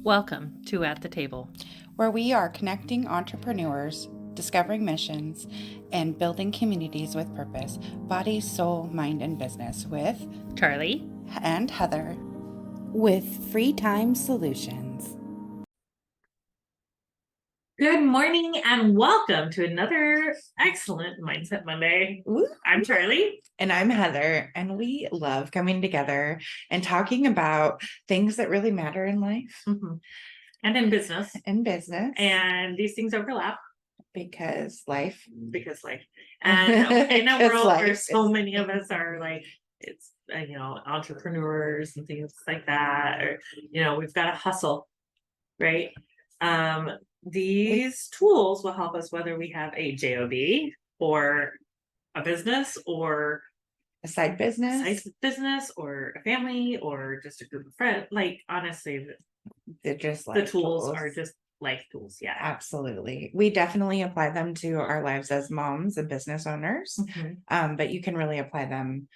Welcome to At the Table, where we are connecting entrepreneurs, discovering missions, and building communities with purpose, body, soul, mind, and business with Charlie and Heather with Free Time Solutions. Good morning and welcome to another excellent Mindset Monday. Ooh. I'm Charlie. And I'm Heather, and we love coming together and talking about things that really matter in life. And in business. And these things overlap. Because life. And in a world where so many of us are like, it's, entrepreneurs and things like that, or, we've got to hustle, right? These tools will help us whether we have a job or a business or a side business or a family or just a group of friends. Like, honestly, they're just the tools are just life tools. Yeah, absolutely. We definitely apply them to our lives as moms and business owners. But you can really apply them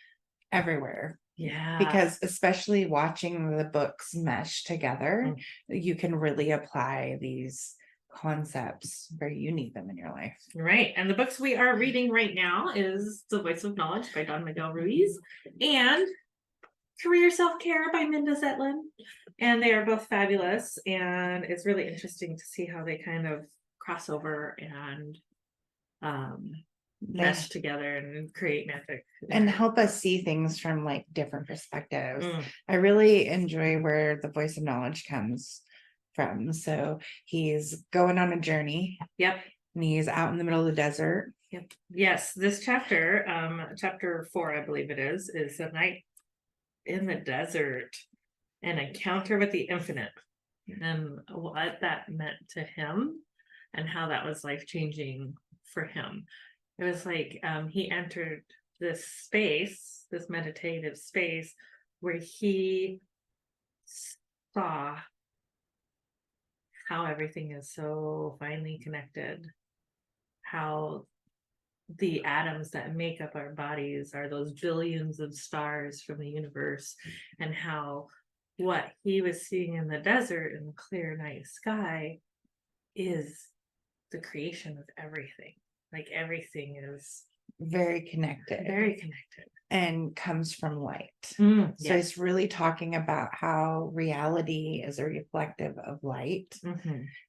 everywhere. Yeah, because especially watching the books mesh together, you can really apply these concepts where you need them in your life. Right. And the books we are reading right now is The Voice of Knowledge by Don Miguel Ruiz and Career Self-Care by Minda Zetlin. And they are both fabulous. And it's really interesting to see how they kind of cross over and mesh together and create magic. And help us see things from like different perspectives. I really enjoy where The Voice of Knowledge comes from. So he's going on a journey. Yep. And he's out in the middle of the desert. Yep. Yes. This chapter, chapter 4, I believe it is A Night in the Desert, an encounter with the infinite, and what that meant to him and how that was life-changing for him. It was like he entered this space, this meditative space, where he saw how everything is so finely connected, how the atoms that make up our bodies are those billions of stars from the universe, and how what he was seeing in the desert in the clear night sky is the creation of everything. Like, everything is very connected and comes from light. So it's really talking about how reality is a reflective of light,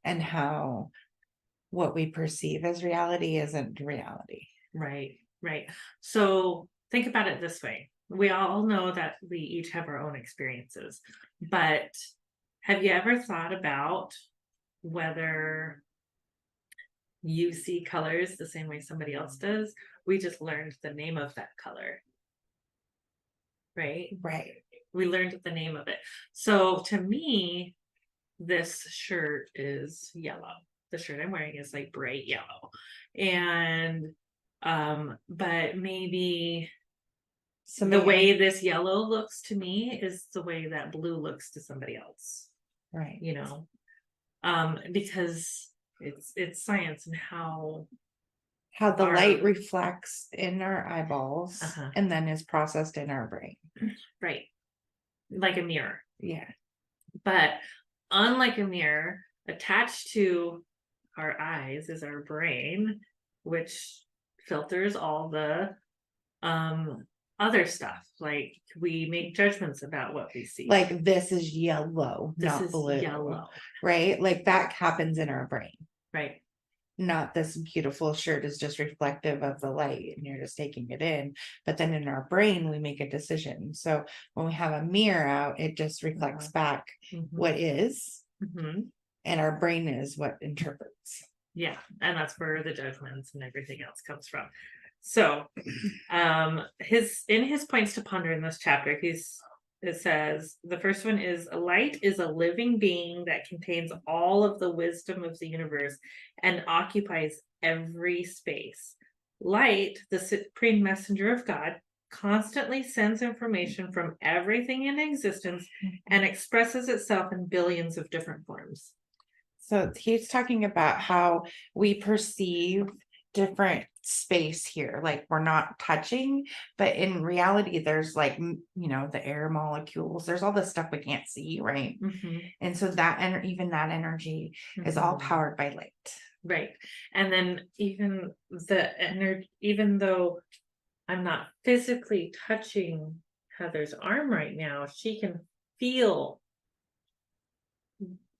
and how what we perceive as reality isn't reality. Right. So think about it this way. We all know that we each have our own experiences, but have you ever thought about whether you see colors the same way somebody else does? We just learned the name of that color. Right. We learned the name of it. So to me, this shirt is yellow. The shirt I'm wearing is like bright yellow. And but maybe the way this yellow looks to me is the way that blue looks to somebody else. Right. Because it's science and how the light reflects in our eyeballs and then is processed in our brain. Right. Like a mirror. Yeah. But unlike a mirror, attached to our eyes is our brain, which filters all the other stuff. Like, we make judgments about what we see. Like, this is yellow, not blue. Yellow. Right? Like, that happens in our brain. Right. Not this beautiful shirt is just reflective of the light and you're just taking it in. But then in our brain, we make a decision. So when we have a mirror out, it just reflects back what is, and our brain is what interprets. Yeah. And that's where the judgments and everything else comes from. So in his points to ponder in this chapter, it says, the first one is, light is a living being that contains all of the wisdom of the universe and occupies every space. Light, the supreme messenger of God, constantly sends information from everything in existence and expresses itself in billions of different forms. So he's talking about how we perceive different space here, like we're not touching, but in reality there's like the air molecules, there's all this stuff we can't see, right? And so that even that energy is all powered by light. Right. And then even the energy, even though I'm not physically touching Heather's arm right now, she can feel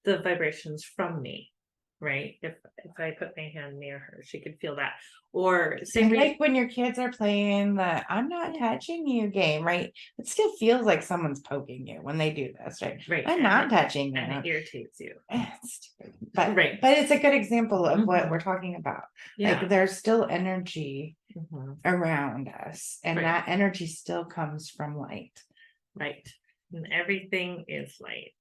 the vibrations from me, right? If I put my hand near her, she could feel that. Or same Like when your kids are playing the "I'm not touching you" game, right? It still feels like someone's poking you when they do this, right? right. I'm not touching And it you. irritates you. It's stupid. But Right. but it's a good example of what we're talking about. Yeah. Like there's still energy around us, and Right. that energy still comes from light. Right. And everything is light.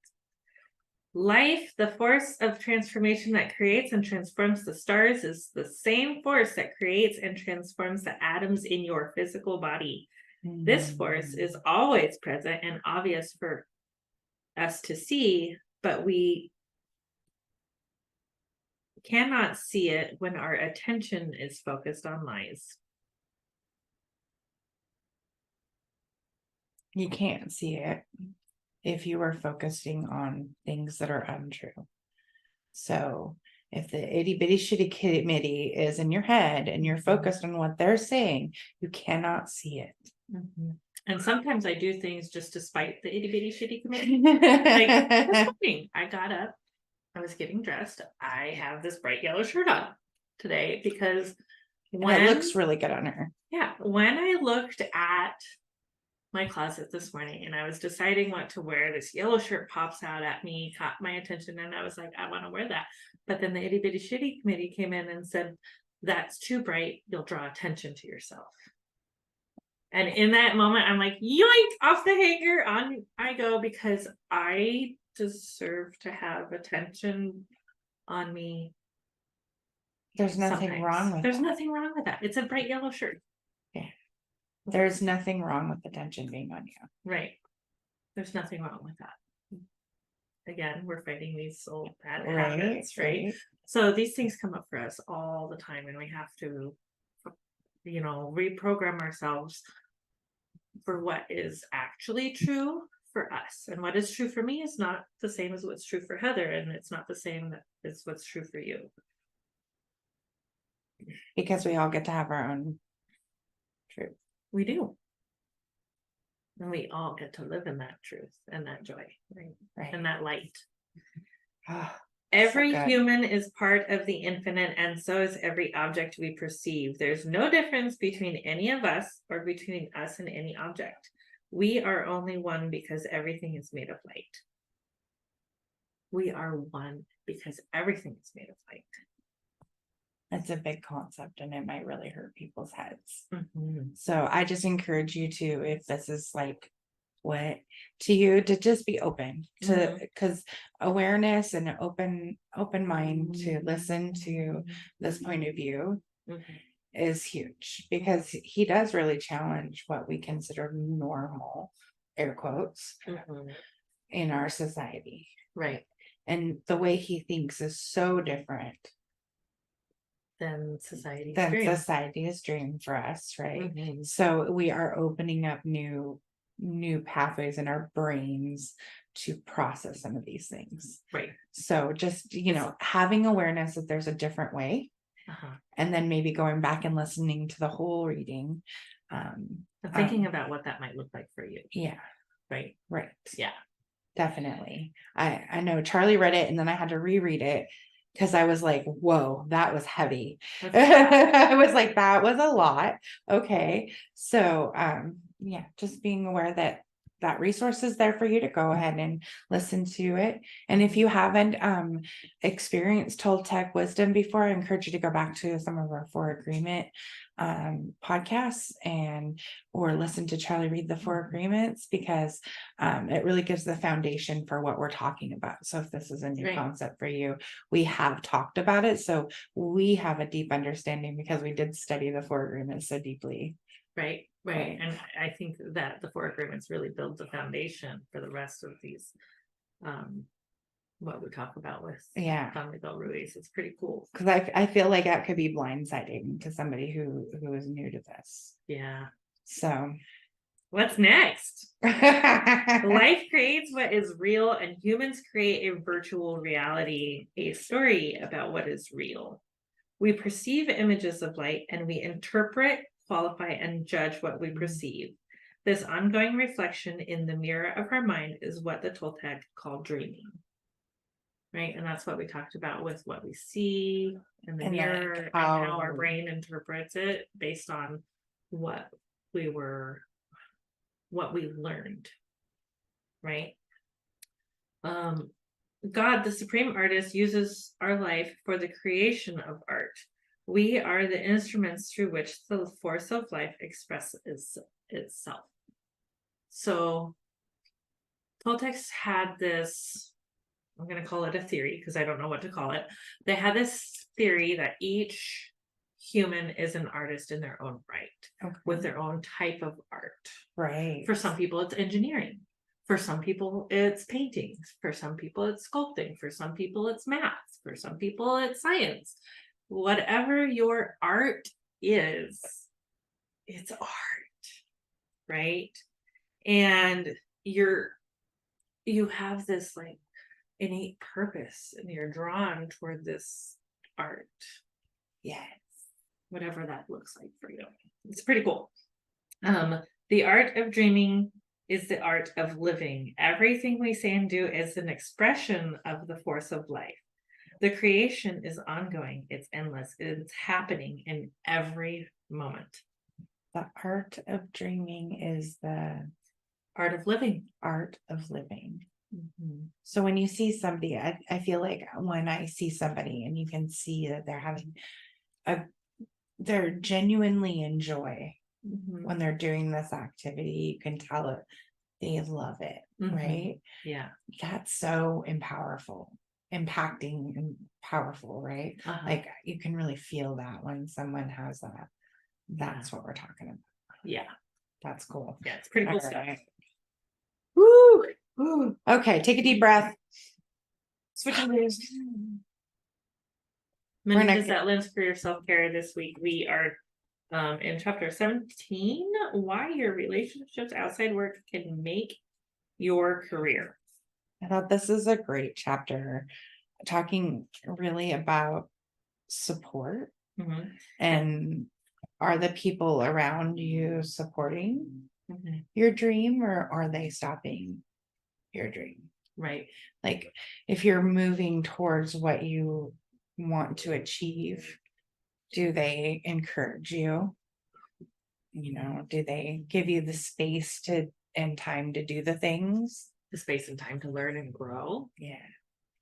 Life, the force of transformation that creates and transforms the stars, is the same force that creates and transforms the atoms in your physical body. This force is always present and obvious for us to see, but we cannot see it when our attention is focused on lies. You can't see it if you are focusing on things that are untrue. So if the itty bitty shitty committee is in your head and you're focused on what they're saying, you cannot see it. And sometimes I do things just to spite the itty bitty shitty committee. Like this morning, I got up, I was getting dressed. I have this bright yellow shirt on today because it looks really good on her. Yeah, when I looked at my closet this morning and I was deciding what to wear, this yellow shirt pops out at me, caught my attention, and I was like, I want to wear that. But then the itty bitty shitty committee came in and said, that's too bright, you'll draw attention to yourself. And in that moment, I'm like, yoink, off the hanger, on I go, because I deserve to have attention on me. There's nothing wrong with There's nothing wrong with that. It's a bright yellow shirt. Yeah. There's nothing wrong with attention being on you. Right. There's nothing wrong with that. Again, we're fighting these old bad habits, right? So these things come up for us all the time, and we have to, reprogram ourselves for what is actually true for us. And what is true for me is not the same as what's true for Heather, and it's not the same as what's true for you. Because we all get to have our own truth. We do. And we all get to live in that truth and that joy, right? And that light. Every human is part of the infinite, and so is every object we perceive. There's no difference between any of us or between us and any object. We are only one because everything is made of light. We are one because everything is made of light. That's a big concept, and it might really hurt people's heads. So I just encourage you to, if this is like what to you, to just be open to, because awareness and an open mind to listen to this point of view is huge, because he does really challenge what we consider normal, air quotes, in our society. Right. And the way he thinks is so different than society's dream for us, right? So we are opening up new pathways in our brains to process some of these things, right? So just having awareness that there's a different way, and then maybe going back and listening to the whole reading, thinking about what that might look like for you. Right. Yeah, definitely. I know Charlie read it, and then I had to reread it because I was like, whoa, that was heavy. I was like, that was a lot. Okay. So just being aware that that resource is there for you to go ahead and listen to it. And if you haven't experienced Toltec wisdom before, I encourage you to go back to some of our Fore Agreement podcasts or listen to Charlie read the Fore Agreements, because it really gives the foundation for what we're talking about. So if this is a new concept for you, we have talked about it, so we have a deep understanding because we did study the Fore Agreements so deeply. Right. And I think that the Fore Agreements really build the foundation for the rest of these what we talk about with Yeah. Family Bell Ruiz. It's pretty cool. Because I feel like that could be blindsiding to somebody who is new to this. Yeah. So What's next? right. Life creates what is real, and humans create a virtual reality, a story about what is real. We perceive images of light, and we interpret, qualify, and judge what we perceive. This ongoing reflection in the mirror of our mind is what the Toltec called dreaming. Right? And that's what we talked about with what we see in the mirror and how our brain interprets it based on what we learned. Right? God, the supreme artist, uses our life for the creation of art. We are the instruments through which the force of life expresses itself. So Toltecs had this, I'm going to call it a theory because I don't know what to call it. They had this theory that each human is an artist in their own right, with their own type of art. Right. For some people, it's engineering. For some people, it's painting. For some people, it's sculpting. For some people, it's math. For some people, it's science. Whatever your art is, it's art, right? And you have this like innate purpose, and you're drawn toward this art. Yes. Whatever that looks like for you. It's pretty cool. The art of dreaming is the art of living. Everything we say and do is an expression of the force of life. The creation is ongoing, it's endless, it's happening in every moment. The art of dreaming is the art of living. Art of living. Mm-hmm. So when you see somebody, I feel like when I see somebody and you can see that they're having they're genuinely enjoy when they're doing this activity, you can tell it, they love it, right? Yeah. That's so impacting and powerful, right? Like you can really feel that when someone has that. That's what we're talking about. Yeah. That's cool. Yeah, it's pretty cool stuff. Woo! Woo! Okay, take a deep breath. Switching gears. Minutes that lens for your self-care this week. We are in chapter 17, why your relationships outside work can make your career. I thought this is a great chapter, talking really about support and are the people around you supporting your dream, or are they stopping your dream? Right. Like if you're moving towards what you want to achieve, do they encourage you? You know, do they give you the space and time to do the things? The space and time to learn and grow. Yeah.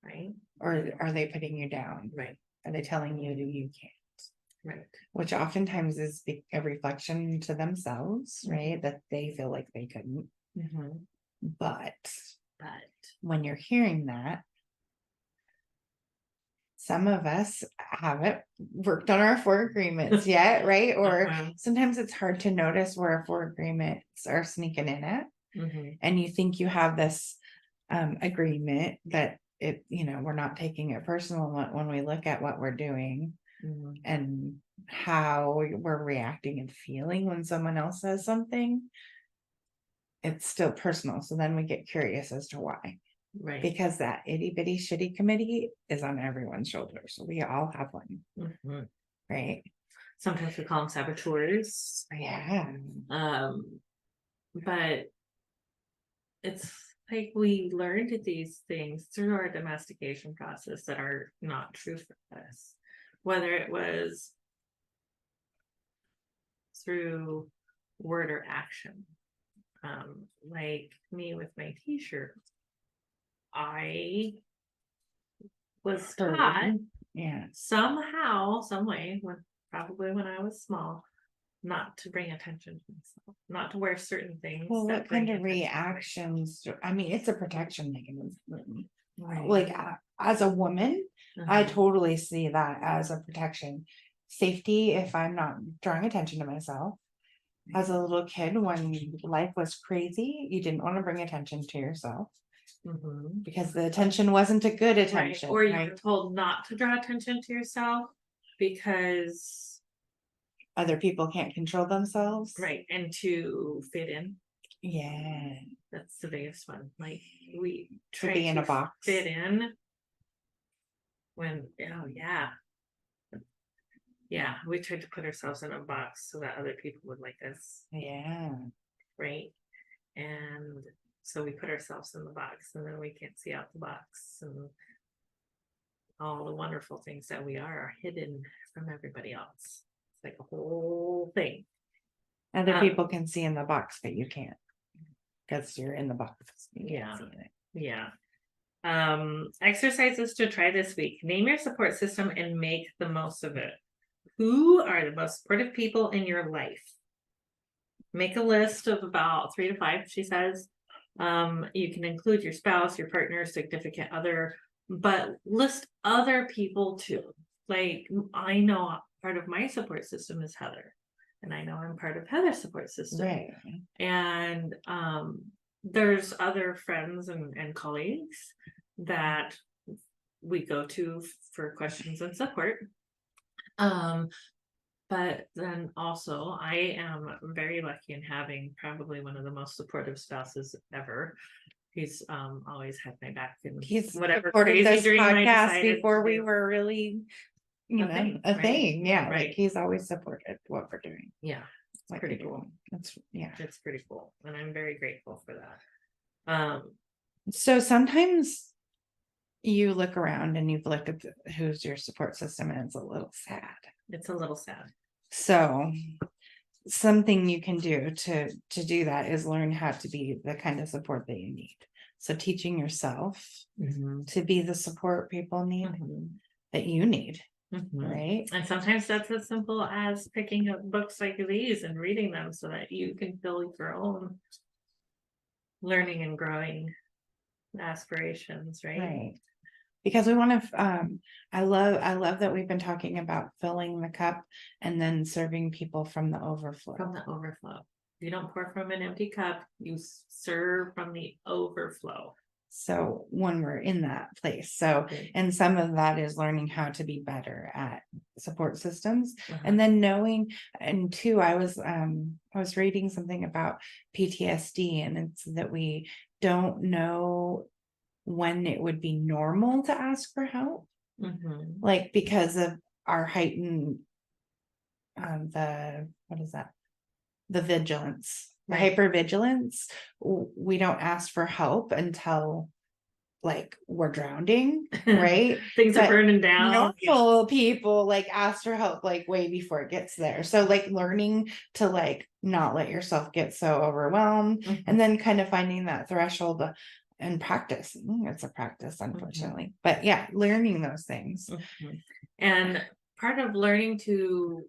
Right. Or are they putting you down? Right. Are they telling you that you can't? Right. Which oftentimes is a reflection to themselves, right? That they feel like they couldn't. But when you're hearing that, some of us haven't worked on our fore agreements yet, right? Or sometimes it's hard to notice where our fore agreements are sneaking in at. And you think you have this agreement that we're not taking it personal when we look at what we're doing and how we're reacting and feeling when someone else says something. It's still personal. So then we get curious as to why. Right. Because that itty bitty shitty committee is on everyone's shoulders. So we all have one. Right. Sometimes we call them saboteurs. Yeah. But it's like we learned these things through our domestication process that are not true for us. Whether it was through word or action. Like me with my t-shirt. I was taught somehow, some way, probably when I was small, not to bring attention to myself, not to wear certain things. Well, what kind of reactions? I mean, it's a protection mechanism. Right. Like as a woman, I totally see that as a protection. Safety, if I'm not drawing attention to myself. As a little kid, when life was crazy, you didn't want to bring attention to yourself. Mhm. because the attention wasn't a good Right, attention, or you right? were told not to draw attention to yourself because, Other people can't control themselves. right, and to fit in. Yeah. That's the biggest one. Like we To try be in to a box. fit in when, oh yeah. Yeah, we tried to put ourselves in a box so that other people would like us, Yeah. right? And so we put ourselves in the box and then we can't see out the box, and all the wonderful things that we are hidden from everybody else. It's like a whole thing. Other Um, people can see in the box, but you can't. Because you're in the box. You can't Yeah. see in it. Yeah. Exercises to try this week. Name your support system and make the most of it. Who are the most supportive people in your life? Make a list of about 3 to 5, she says. You can include your spouse, your partner, significant other, but list other people too. Like, I know part of my support system is Heather, and I know I'm part of Heather's support system. Right. And there's other friends and colleagues that we go to for questions and support. But then also, I am very lucky in having probably one of the most supportive spouses ever. He's always had my back in He's whatever recorded crazy this dream I podcast decided before to we do. were really, A thing, a right? thing. Yeah. Like Right. he's always supported what we're doing. Yeah, it's What pretty we're cool. doing. That's yeah. It's pretty cool, and I'm very grateful for that. So sometimes you look around and you've looked at who's your support system, and it's a little sad. It's a little sad. So something you can do to do that is learn how to be the kind of support that you need. So teaching yourself to be the support people need that you need, right? And sometimes that's as simple as picking up books like these and reading them so that you can fill your own learning and growing aspirations, right? Right. Because we want to I love that we've been talking about filling the cup and then serving people from the overflow. From the overflow. You don't pour from an empty cup, you serve from the overflow. So when we're in that place, so and some of that is learning how to be better at support systems, and then knowing. And two, I was reading something about PTSD, and it's that we don't know when it would be normal to ask for help, like because of our heightened the what is that, the vigilance, the hypervigilance. We don't ask for help until like we're drowning, right? Things are burning down. Normal people like ask for help like way before it gets there. So like learning to like not let yourself get so overwhelmed, and then kind of finding that threshold and practice. It's a practice, unfortunately, but yeah, learning those things. And part of learning to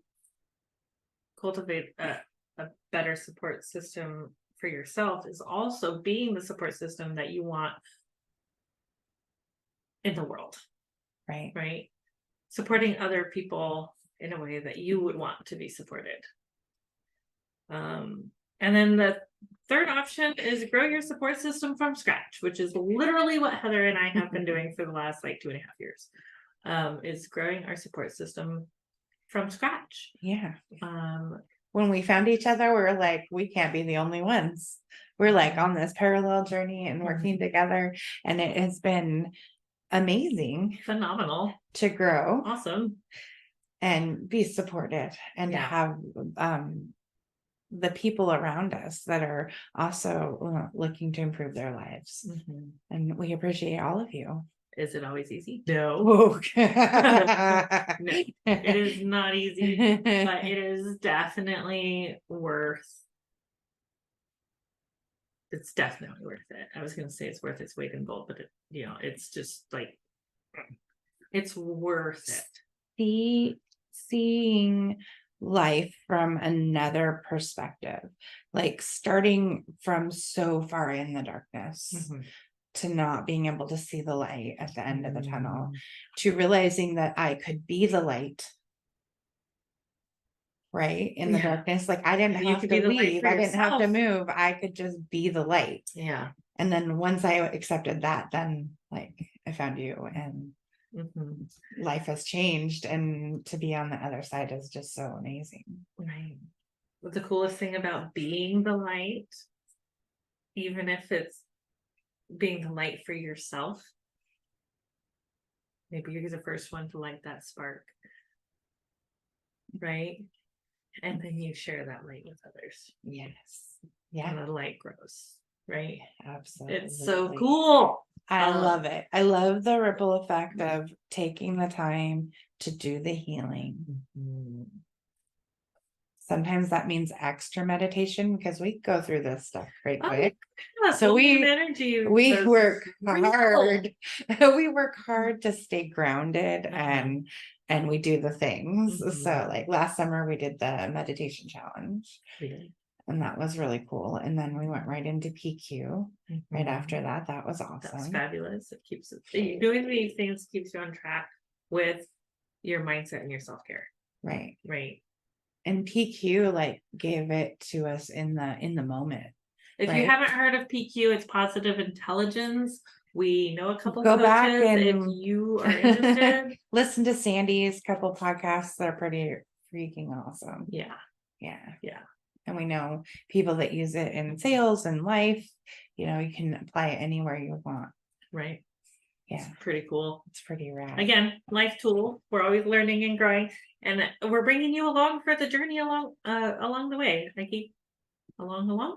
cultivate a better support system for yourself is also being the support system that you want in the world, right? Supporting other people in a way that you would want to be supported. And then the third option is grow your support system from scratch, which is literally what Heather and I have been doing for the last like 2.5 years. Is growing our support system from scratch. Yeah. When we found each other, we were like, we can't be the only ones. We're like on this parallel journey and working together, and it has been amazing, phenomenal, to grow, awesome, and be supported, and to have the people around us that are also looking to improve their lives. And we appreciate all of you. Is it always easy? No. No, it is not easy, but it is definitely worth. It's definitely worth it. I was going to say it's worth its weight in gold, but it's just like, it's worth it. Seeing life from another perspective, like starting from so far in the darkness to not being able to see the light at the end of the tunnel, to realizing that I could be the light, right, in the darkness. Like I didn't have to leave, I didn't have to move, I could just be the light. And then once I accepted that, then like I found you, and Mhm. life has changed, and to be on the other side is just so amazing. Right. But the coolest thing about being the light, even if it's being the light for yourself, maybe you're the first one to light that spark, right? And then you share that light with others, Yes. and Yeah, the light grows, right? absolutely. It's so cool. I love it. I love the ripple effect of taking the time to do the healing. Mhm. Sometimes that means extra meditation because we go through this stuff right Oh, quick. yeah, So golden energy. we that's work real. hard. We work hard to stay grounded, Uh-huh. and we do the things. Mhm. So like last summer we did the meditation challenge, Really. and that was really cool. And then we went right into PQ right Mhm. after that. That was That's awesome. fabulous. It keeps it doing these things keeps you on track with your mindset and your self-care. Right. Right. And PQ like gave it to us in the moment. If you Right. haven't heard of PQ, it's positive intelligence. We know a couple Go back coaches if and you are interested. listen to Sandy's couple podcasts. They're pretty freaking awesome. Yeah. Yeah. Yeah. And we know people that use it in sales and life. You can apply it anywhere you want. Right. Yeah. It's pretty cool. It's pretty rad. Again, life tool. We're always learning and growing, and we're bringing you along for the journey along the way. I keep along. Along.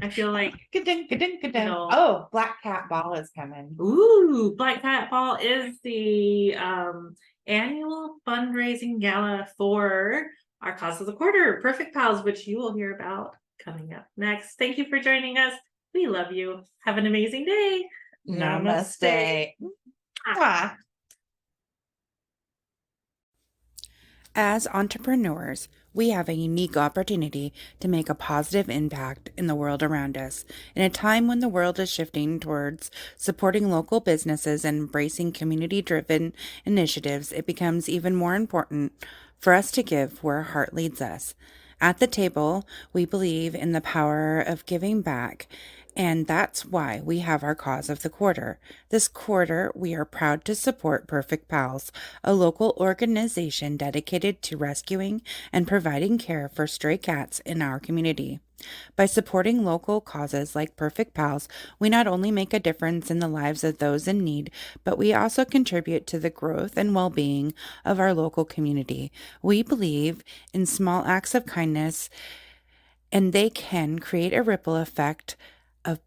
I feel like Oh, Black Cat Ball is coming. ooh, Black Cat Ball is the annual fundraising gala for our cause of the quarter, Perfect Pals, which you will hear about coming up next. Thank you for joining us. We love you. Have an amazing day. Namaste. Mwah. As entrepreneurs, we have a unique opportunity to make a positive impact in the world around us. In a time when the world is shifting towards supporting local businesses and embracing community-driven initiatives, it becomes even more important for us to give where our heart leads us. At the table, we believe in the power of giving back, and that's why we have our cause of the quarter. This quarter, we are proud to support Perfect Pals, a local organization dedicated to rescuing and providing care for stray cats in our community. By supporting local causes like Perfect Pals, we not only make a difference in the lives of those in need, but we also contribute to the growth and well-being of our local community. We believe in small acts of kindness, and they can create a ripple effect of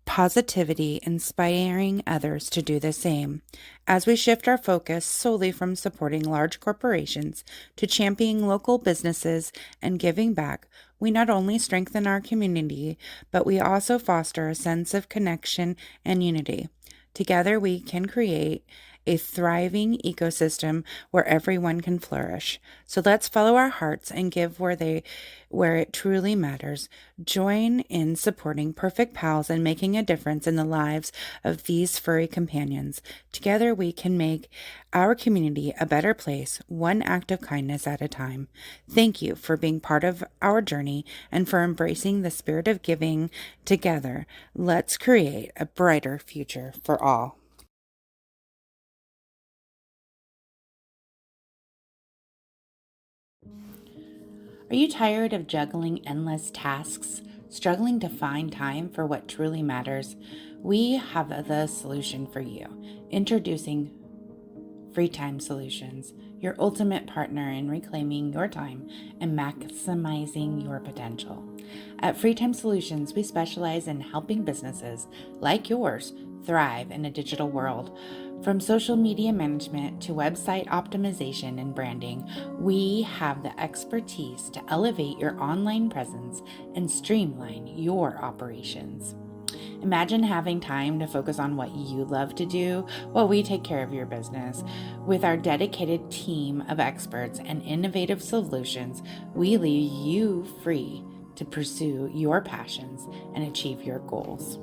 positivity, inspiring others to do the same. As we shift our focus solely from supporting large corporations to championing local businesses and giving back, we not only strengthen our community, but we also foster a sense of connection and unity. Together, we can create a thriving ecosystem where everyone can flourish. So let's follow our hearts and give where it truly matters. Join in supporting Perfect Pals and making a difference in the lives of these furry companions. Together we can make our community a better place, one act of kindness at a time. Thank you for being part of our journey and for embracing the spirit of giving together. Let's create a brighter future for all. Are you tired of juggling endless tasks, struggling to find time for what truly matters? We have the solution for you. Introducing Free Time Solutions, your ultimate partner in reclaiming your time and maximizing your potential. At Free Time Solutions, we specialize in helping businesses like yours thrive in a digital world. From social media management to website optimization and branding, we have the expertise to elevate your online presence and streamline your operations. Imagine having time to focus on what you love to do while we take care of your business. With our dedicated team of experts and innovative solutions, we leave you free to pursue your passions and achieve your goals.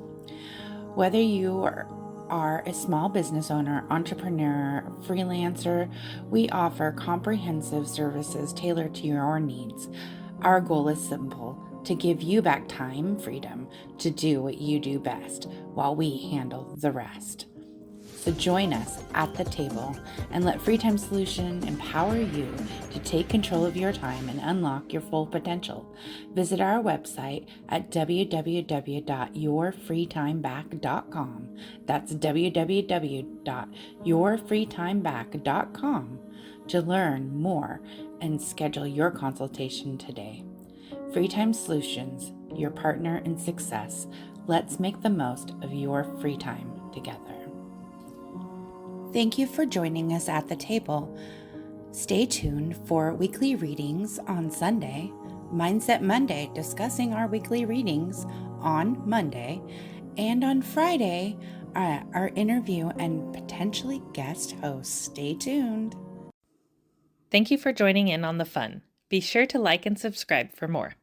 Whether you are a small business owner, entrepreneur, freelancer, we offer comprehensive services tailored to your needs. Our goal is simple: to give you back time freedom to do what you do best while we handle the rest. So join us at the table and let Free Time Solution empower you to take control of your time and unlock your full potential. Visit our website at www.yourfreetimeback.com. That's www.yourfreetimeback.com to learn more and schedule your consultation today. Free Time Solutions, your partner in success. Let's make the most of your free time together. Thank you for joining us at the table. Stay tuned for weekly readings on Sunday, Mindset Monday discussing our weekly readings on Monday, and on Friday, our interview and potentially guest hosts. Stay tuned. Thank you for joining in on the fun. Be sure to like and subscribe for more.